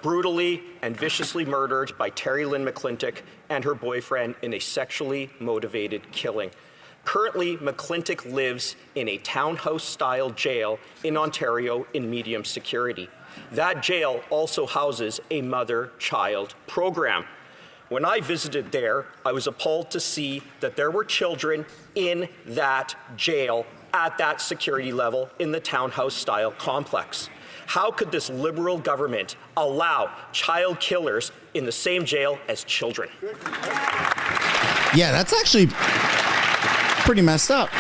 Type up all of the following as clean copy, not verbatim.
brutally and viciously murdered by Terry Lynn McClintock and her boyfriend in a sexually motivated killing. Currently, McClintock lives in a townhouse-style jail in Ontario in medium security. That jail also houses a mother-child program. When I visited there, I was appalled to see that there were children in that jail at that security level in the townhouse-style complex. How could this Liberal government allow child killers in the same jail as children? Yeah, that's actually pretty messed up.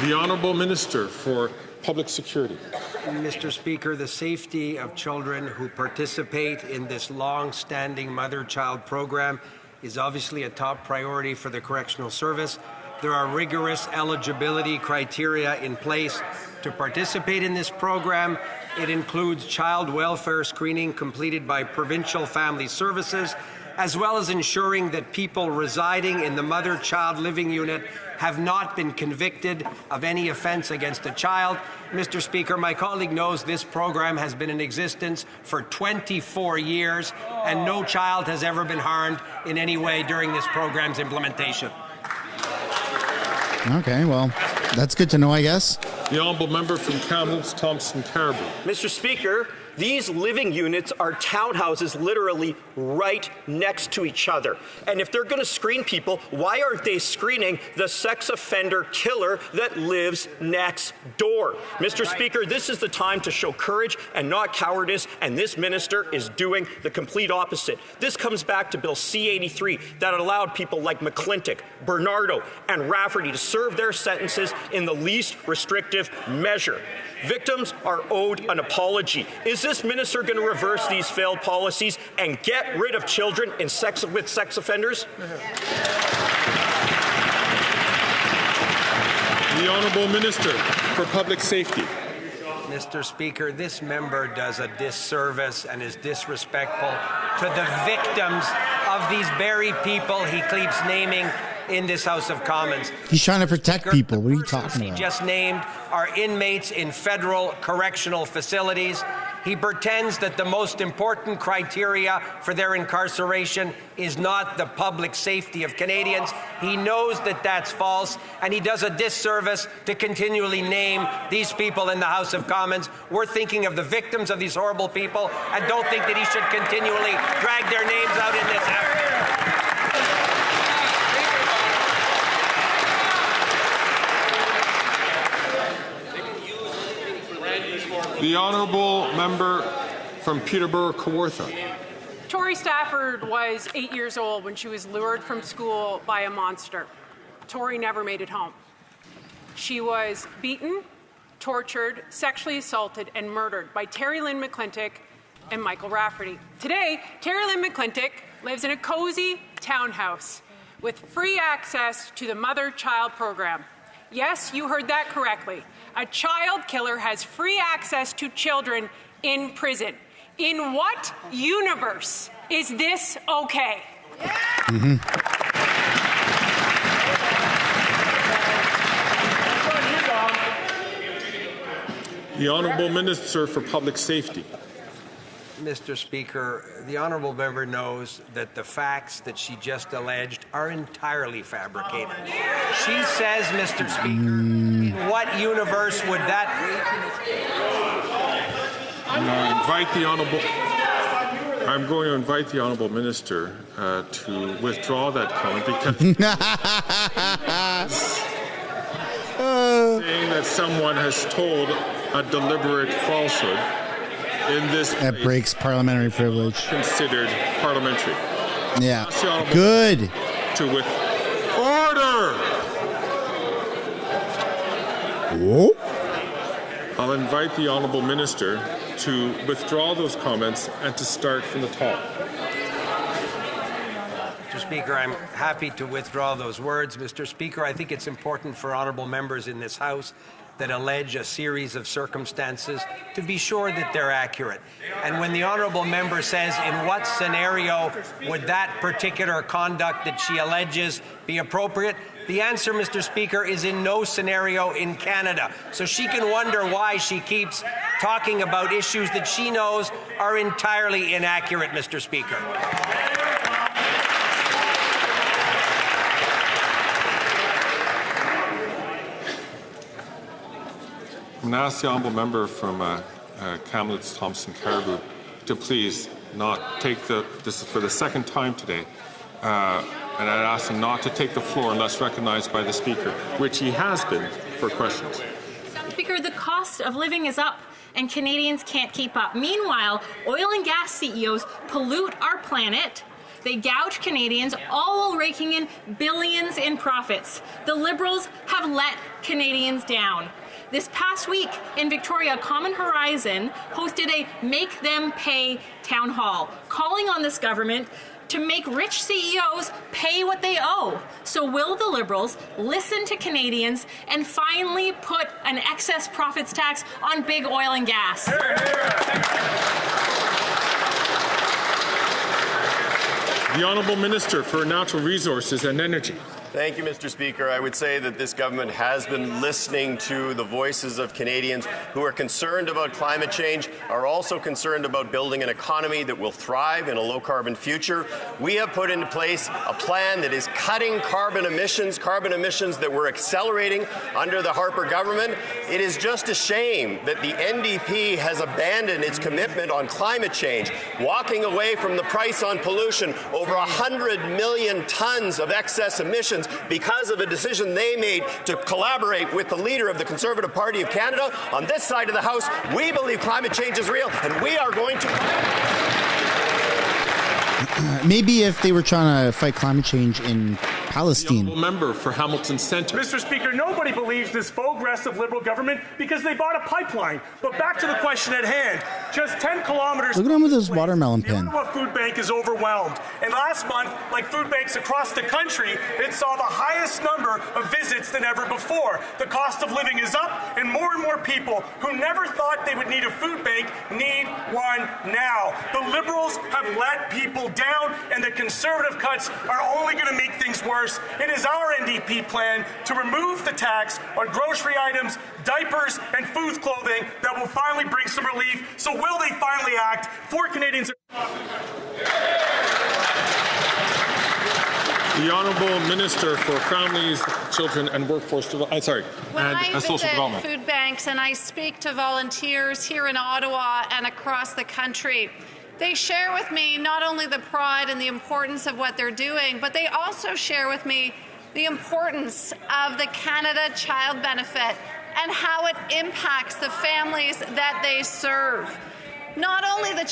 The Honourable Minister for Public Security. Mr. Speaker, the safety of children who participate in this long-standing mother-child program is obviously a top priority for the Correctional Service. There are rigorous eligibility criteria in place to participate in this program. It includes child welfare screening completed by Provincial Family Services, as well as ensuring that people residing in the mother-child living unit have not been convicted of any offence against a child. Mr. Speaker, my colleague knows this program has been in existence for 24 years, and no child has ever been harmed in any way during this program's implementation. Okay, well, that's good to know, I guess. The Honourable Member from Kamloops, Thompson Caribou. Mr. Speaker, these living units are townhouses literally right next to each other. And if they're going to screen people, why aren't they screening the sex offender killer that lives next door? Mr. Speaker, this is the time to show courage and not cowardice, and this minister is doing the complete opposite. This comes back to Bill C-83 that allowed people like McClintock, Bernardo, and Rafferty to serve their sentences in the least restrictive measure. Victims are owed an apology. Is this minister going to reverse these failed policies and get rid of children with sex offenders? The Honourable Minister for Public Safety. Mr. Speaker, this member does a disservice and is disrespectful to the victims of these very people he keeps naming in this House of Commons. He's trying to protect people. What are you talking He about? just named are inmates in federal correctional facilities. He pretends that the most important criteria for their incarceration is not the public safety of Canadians. He knows that that's false, and he does a disservice to continually name these people in the House of Commons. We're thinking of the victims of these horrible people and don't think that he should continually drag their names out in this House. The Honourable Member from Peterborough-Kawartha. Tori Stafford was 8 years old when she was lured from school by a monster. Tori never made it home. She was beaten, tortured, sexually assaulted, and murdered by Terry Lynn McClintock and Michael Rafferty. Today, Terry Lynn McClintock lives in a cozy townhouse with free access to the mother-child program. Yes, you heard that correctly. A child killer has free access to children in prison. In what universe is this okay? The Honourable Minister for Public Safety. Mr. Speaker, the honourable member knows that the facts that she just alleged are entirely fabricated. She says, Mr. Speaker, in what universe would that I'm going to invite the Honourable Minister to withdraw that comment because saying that someone has told a deliberate falsehood in this That breaks parliamentary privilege. considered parliamentary. Yeah. Ask the Honourable Good. to order. Whoa. I'll invite the Honourable Minister to withdraw those comments and to start from the top. Mr. Speaker, I'm happy to withdraw those words. Mr. Speaker, I think it's important for honourable members in this House that allege a series of circumstances to be sure that they're accurate. And when the honourable member says in what scenario would that particular conduct that she alleges be appropriate, the answer, Mr. Speaker, is in no scenario in Canada. So she can wonder why she keeps talking about issues that she knows are entirely inaccurate, Mr. Speaker. I'm going to ask the honourable member from Kamloops, Thompson, Caribou to please not take this is for the second time today, and I'd ask him not to take the floor unless recognized by the Speaker, which he has been for questions. Speaker, the cost of living is up and Canadians can't keep up. Meanwhile, oil and gas CEOs pollute our planet. They gouge Canadians, all while raking in billions in profits. The Liberals have let Canadians down. This past week in Victoria, Common Horizon hosted a Make Them Pay town hall, calling on this government to make rich CEOs pay what they owe. So will the Liberals listen to Canadians and finally put an excess profits tax on big oil and gas? The Honourable Minister for Natural Resources and Energy. Thank you, Mr. Speaker. I would say that this government has been listening to the voices of Canadians who are concerned about climate change, are also concerned about building an economy that will thrive in a low-carbon future. We have put into place a plan that is cutting carbon emissions that were accelerating under the Harper government. It is just a shame that the NDP has abandoned its commitment on climate change, walking away from the price on pollution, over 100 million tons of excess emissions because of a decision they made to collaborate with the leader of the Conservative Party of Canada. On this side of the House, we believe climate change is real, and we are going to... Maybe if they were trying to fight climate change in Palestine. The member for Hamilton Centre. Mr. Speaker, nobody believes this faux aggressive Liberal government because they bought a pipeline. But back to the question at hand. Just 10 kilometers... Look at him with his watermelon pen. The Ottawa Food Bank is overwhelmed. And last month, like food banks across the country, it saw the highest number of visits than ever before. The cost of living is up, and more people who never thought they would need a food bank need one now. The Liberals have let people down, and the Conservative cuts are only going to make things worse. It is our NDP plan to remove the tax on grocery items, diapers, and food clothing that will finally bring some relief. So will they finally act for Canadians? The Honourable Minister for Families, Children and Workforce Development. When I and Social visit Development. food banks and I speak to volunteers here in Ottawa and across the country, they share with me not only the pride and the importance of what they're doing, but they also share with me the importance of the Canada Child Benefit and how it impacts the families that they serve. Not only the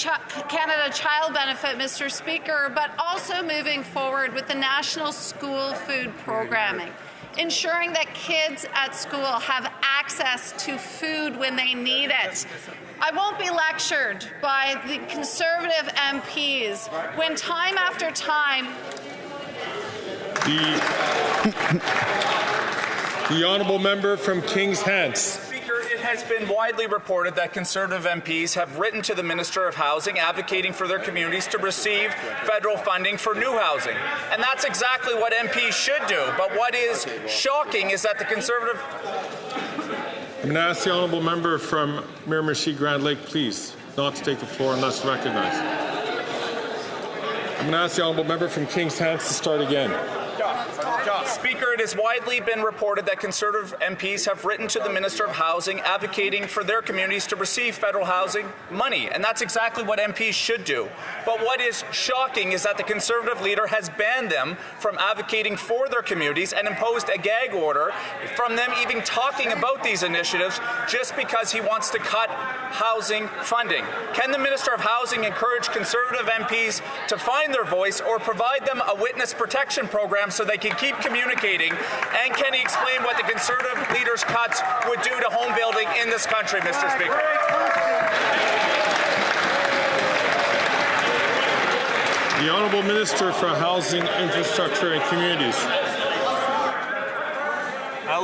Canada Child Benefit, Mr. Speaker, but also moving forward with the National School Food Programming, ensuring that kids at school have access to food when they need it. I won't be lectured by the Conservative MPs when time after time... The Honourable Member from Kings Hants. It has been widely reported that Conservative MPs have written to the Minister of Housing advocating for their communities to receive federal funding for new housing. And that's exactly what MPs should do. But what is shocking is that the Conservative... I'm going to ask the Honourable Member from Miramichi Grand Lake, please, not to take the floor unless recognized. I'm going to ask the Honourable Member from Kings Hants to start again. Speaker, it has widely been reported that Conservative MPs have written to the Minister of Housing advocating for their communities to receive federal housing money, and that's exactly what MPs should do. But what is shocking is that the Conservative leader has banned them from advocating for their communities and imposed a gag order from them even talking about these initiatives just because he wants to cut housing funding. Can the Minister of Housing encourage Conservative MPs to find their voice or provide them a witness protection program so they can keep communicating? And can he explain what the Conservative leader's cuts would do to home building in this country, Mr. Speaker? The Honourable Minister for Housing, Infrastructure and Communities.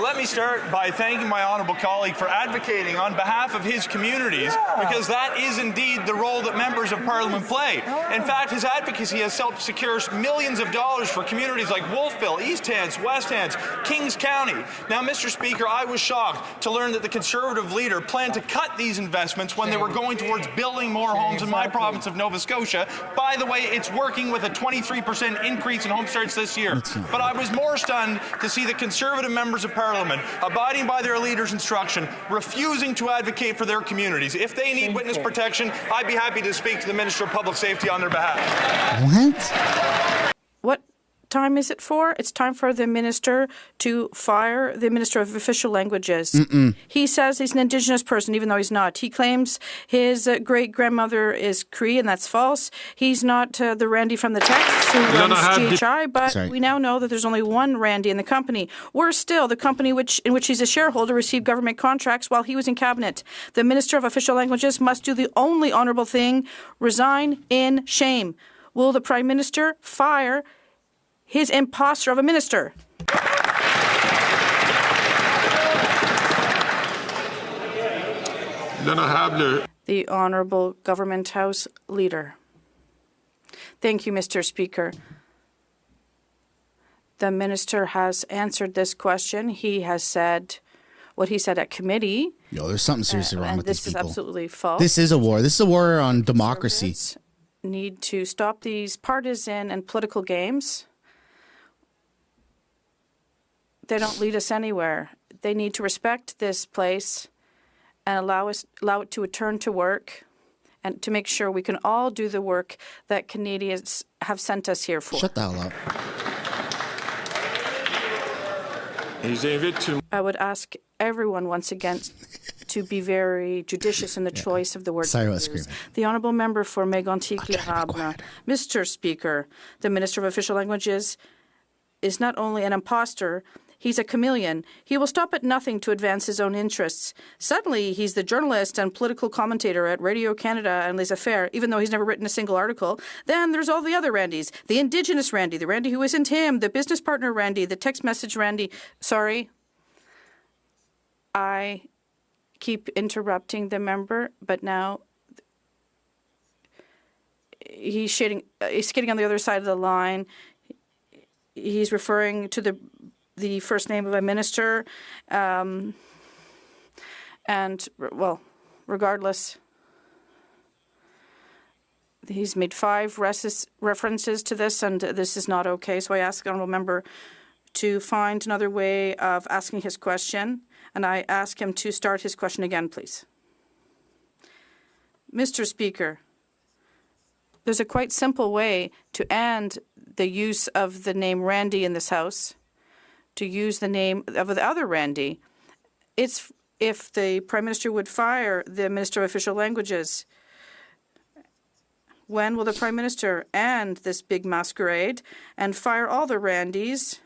let me start by thanking my honourable colleague for advocating on behalf of his communities, because that is indeed the role that members of Parliament play. In fact, his advocacy has helped secure millions of dollars for communities like Wolfville, East Hants, West Hants, Kings County. Now, Mr. Speaker, I was shocked to learn that the Conservative leader planned to cut these investments when they were going towards building more homes in my province of Nova Scotia. By the way, it's working with a 23% increase in home starts this year. But I was more stunned to see the Conservative members of Parliament abiding by their leader's instruction, refusing to advocate for their communities. If they need witness protection, I'd be happy to speak to the Minister of Public Safety on their behalf. What time is it for? It's time for the minister to fire the Minister of Official Languages. He says he's an Indigenous person, even though he's not. He claims his great-grandmother is Cree, and that's false. He's not the Randy from the text who runs GHI, but we now know that there's only one Randy in the company. Worse still, the company in which he's a shareholder received government contracts while he was in cabinet. The Minister of Official Languages must do the only honourable thing, resign in shame. Will the Prime Minister fire his imposter of a minister? The Honourable Government House Leader. Thank you, Mr. Speaker. The Minister has answered this question. He has said what he said at committee. Yo, there's something seriously wrong with these people. This is absolutely false. This is a war. This is a war on democracy. Need to stop these partisan and political games. They don't lead us anywhere. They need to respect this place and allow it to return to work and to make sure we can all do the work that Canadians have sent us here for. Shut the hell up. I would ask everyone once again to be very judicious in the choice of the word. Sorry about screaming. The Honourable Member for Mégantic-L'Érable. Mr. Speaker, the Minister of Official Languages is not only an imposter, he's a chameleon. He will stop at nothing to advance his own interests. Suddenly, he's the journalist and political commentator at Radio Canada and Les Affaires, even though he's never written a single article. Then there's all the other Randys. The Indigenous Randy, the Randy who isn't him, the business partner Randy, the text message Randy. Sorry. I keep interrupting the member, but now he's skating on the other side of the line. He's referring to the first name of a minister, and, well, regardless, he's made 5 references to this, and this is not okay. So I ask the honourable member to find another way of asking his question, and I ask him to start his question again, please. Mr. Speaker, there's a quite simple way to end the use of the name Randy in this House, to use the name of the other Randy. It's if the Prime Minister would fire the Minister of Official Languages. When will the Prime Minister end this big masquerade and fire all the Randys?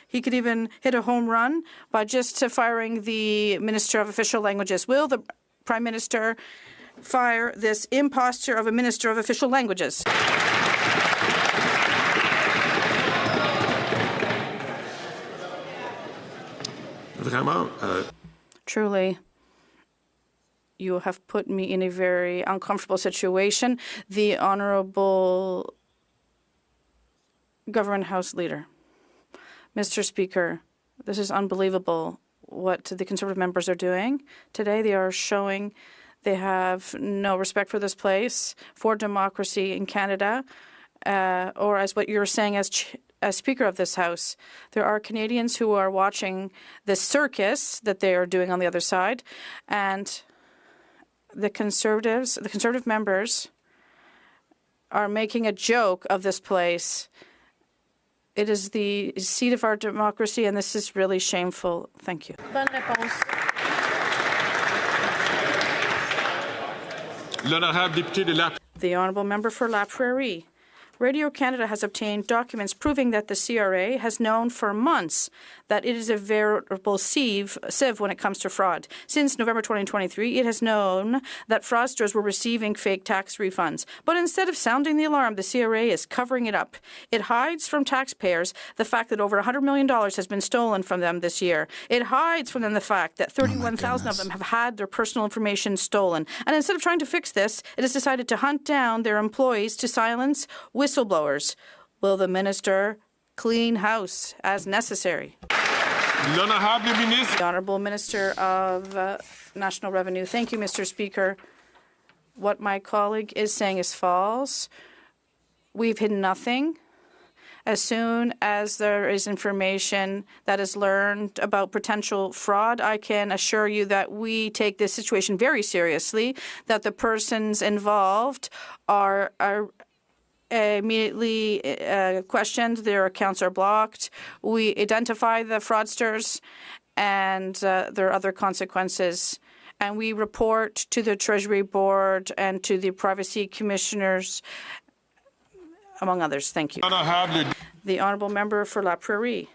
He could even hit a home run by just firing the Minister of Official Languages. Will the Prime Minister fire this imposter of a Minister of Official Languages? Truly, you have put me in a very uncomfortable situation. The Honourable Government House Leader. Mr. Speaker, this is unbelievable what the Conservative members are doing today. They are showing they have no respect for this place, for democracy in Canada, or as what you're saying as Speaker of this House. There are Canadians who are watching the circus that they are doing on the other side, and the Conservative members are making a joke of this place. It is the seat of our democracy, and this is really shameful. Thank you. Bonne réponse. The Honourable Member for La Prairie. Radio Canada has obtained documents proving that the CRA has known for months that it is a veritable sieve when it comes to fraud. Since November 2023, it has known that fraudsters were receiving fake tax refunds. But instead of sounding the alarm, the CRA is covering it up. It hides from taxpayers the fact that over $100 million has been stolen from them this year. It hides from them the fact that 31,000 of them have had their personal information stolen. And instead of trying to fix this, it has decided to hunt down their employees to silence whistleblowers. Will the minister clean house as necessary? The Honourable Minister of National Revenue. Thank you, Mr. Speaker. What my colleague is saying is false. We've hidden nothing. As soon as there is information that is learned about potential fraud, I can assure you that we take this situation very seriously, that the persons involved are immediately questioned, their accounts are blocked. We identify the fraudsters and there are other consequences. And we report to the Treasury Board and to the Privacy Commissioners, among others. Thank you. The Honourable Member for La Prairie.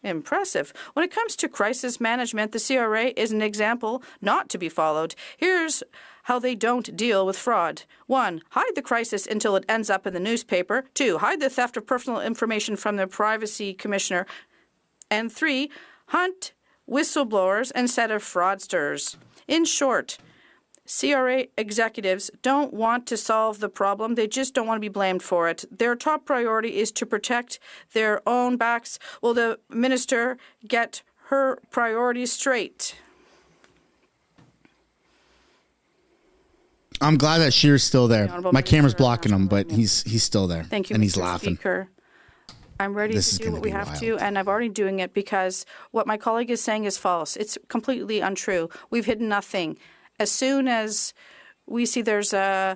Impressive. When it comes to crisis management, the CRA is an example not to be followed. Here's how they don't deal with fraud. 1. Hide the crisis until it ends up in the newspaper. 2. Hide the theft of personal information from the Privacy Commissioner. And 3. Hunt whistleblowers instead of fraudsters. In short, CRA executives don't want to solve the problem. They just don't want to be blamed for it. Their top priority is to protect their own backs. Will the minister get her priorities straight? I'm glad that Shear's still there. My camera's blocking him, but he's still there. Thank you, and he's Mr. laughing. Speaker. I'm ready to do what we have to, and I'm already doing it because what my colleague is saying is false. It's completely untrue. We've hidden nothing. As soon as we see there's a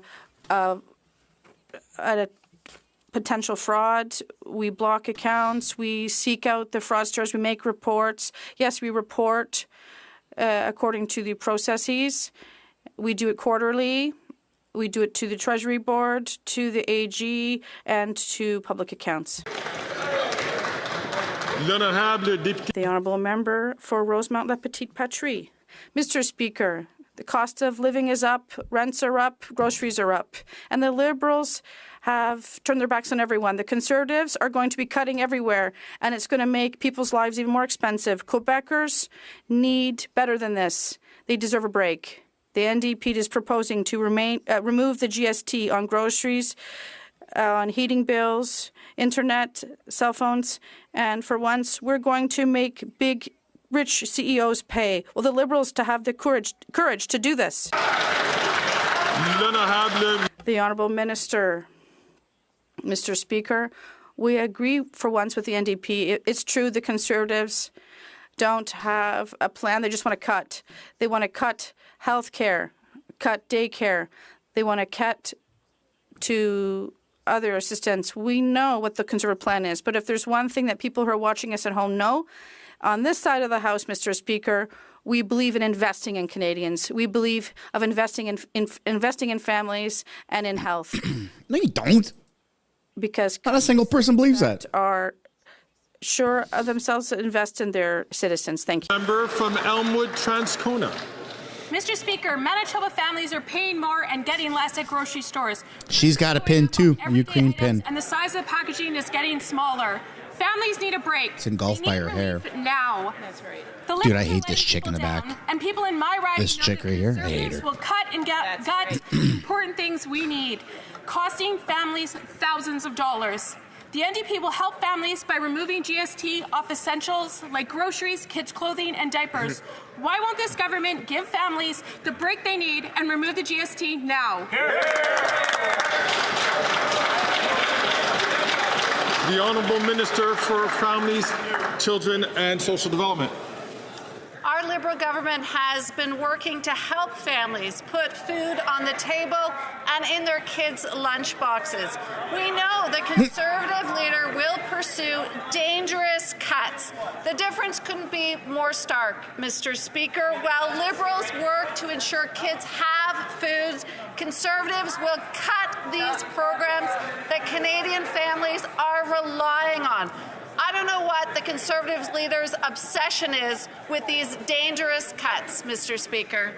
potential fraud, we block accounts, we seek out the fraudsters, we make reports. Yes, we report according to the processes. We do it quarterly. We do it to the Treasury Board, to the AG, and to public accounts. The Honourable Member for Rosemount-La Petite Patrie. Mr. Speaker, the cost of living is up, rents are up, groceries are up, and the Liberals have turned their backs on everyone. The Conservatives are going to be cutting everywhere, and it's going to make people's lives even more expensive. Quebecers need better than this. They deserve a break. The NDP is proposing to remove the GST on groceries, on heating bills, internet, cell phones, and for once, we're going to make big, rich CEOs pay. Will the Liberals to have the courage to do this? The Honourable Minister. Mr. Speaker, we agree for once with the NDP. It's true the Conservatives don't have a plan. They just want to cut. They want to cut health care, cut daycare. They want to cut to other assistance. We know what the Conservative plan is, but if there's one thing that people who are watching us at home know, on this side of the House, Mr. Speaker, we believe in investing in Canadians. We believe of investing in families and in health. No, you don't. Because not a single person believes that. Are sure of themselves to invest in their citizens. Thank you. Member from Elmwood, Transcona. Mr. Speaker, Manitoba families are paying more and getting less at grocery stores. She's got a pin too, a Ukraine pin. And the size of the packaging is getting smaller. Families need a break. It's engulfed by her hair. Now. That's right. Dude, I hate this chick in the back. And people in my riding, this chick right here, I hate her. Will cut and gut important things we need, costing families thousands of dollars. The NDP will help families by removing GST off essentials like groceries, kids' clothing, and diapers. Why won't this government give families the break they need and remove the GST now? The Honourable Minister for Families, Children and Social Development. Our Liberal government has been working to help families put food on the table and in their kids' lunch boxes. We know the Conservative leader will pursue dangerous cuts The difference couldn't be more stark, Mr. Speaker. While Liberals work to ensure kids have food, Conservatives will cut these programs that Canadian families are relying on. I don't know what the Conservatives leader's obsession is with these dangerous cuts, Mr. Speaker.